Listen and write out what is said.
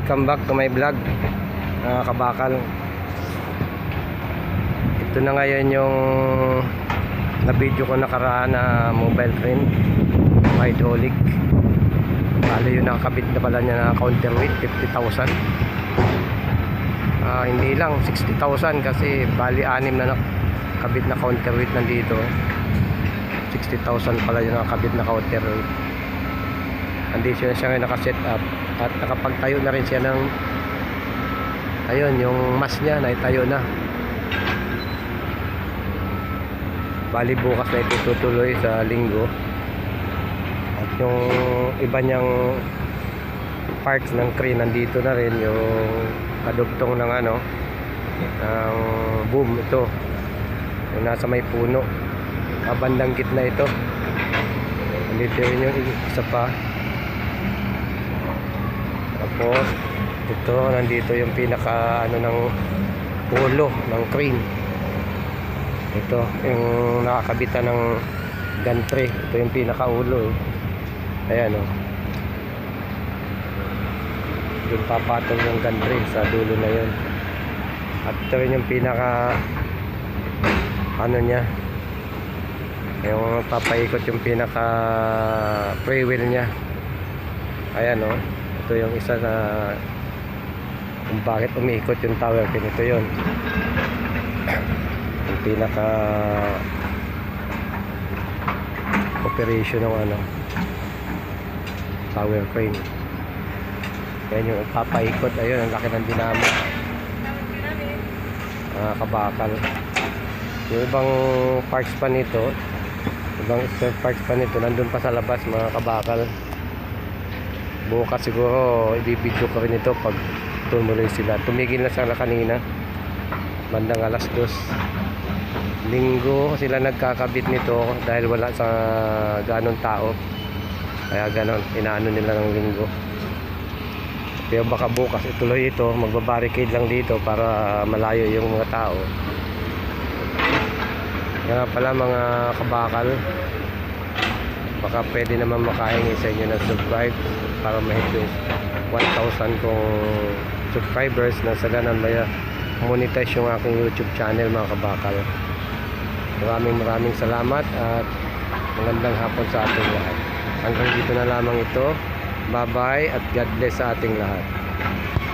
Welcome back to my vlog, mga kabakal. Ito na ngayon yung na-video ko nakaraan na mobile crane, hydraulic. Bali yung nakakabit na pala niya na counterweight, 50,000. Hindi lang, 60,000 kasi bali 6 na nakabit na counterweight nandito. 60,000 pala yung nakakabit na counterweight. Andito na siya ngayon nakaset up at nakapagtayo na rin siya ng ayun, yung mas niya naitayo na. Bali bukas na ito tutuloy sa linggo. At yung iba niyang parts ng crane nandito na rin, yung kadugtong ng ng boom ito, yung nasa may puno, bandang gitna ito. Nandito rin yung isa pa. Tapos ito, nandito yung pinaka ng ulo ng crane. Ito yung nakakabitan ng gantry. Ito yung pinaka ulo Ayan yung papatong yung gantry sa dulo na yun. At ito rin yung pinaka niya, yung papaikot yung pinaka free wheel nya. Ayan ito yung isa na kung bakit umiikot yung tower pin. Ito yun yung pinaka operation ng tower crane. Yan yung papaikot. Ayun, ang laki ng dinamo, kabakal. Yung ibang parts pa nito, ibang spare parts pa nito nandun pa sa labas, mga kabakal. Bukas siguro i-video ko rin ito pag tumuloy sila. Tumigil na sila kanina bandang 2:00. Linggo sila nagkakabit nito dahil wala sa ganong tao, kaya ganon inaano nila ng linggo. Pero baka bukas ituloy ito, magbabarricade lang dito para malayo yung mga tao. Kaya pala, mga kabakal, baka pwede naman makahingi sa inyo ng subscribe para mahigit 1,000 kong subscribers na sa ganan maya monetize yung aking YouTube channel, mga kabakal. Maraming salamat at magandang hapon sa ating lahat. Hanggang dito na lamang ito. Bye bye at God bless sa ating lahat.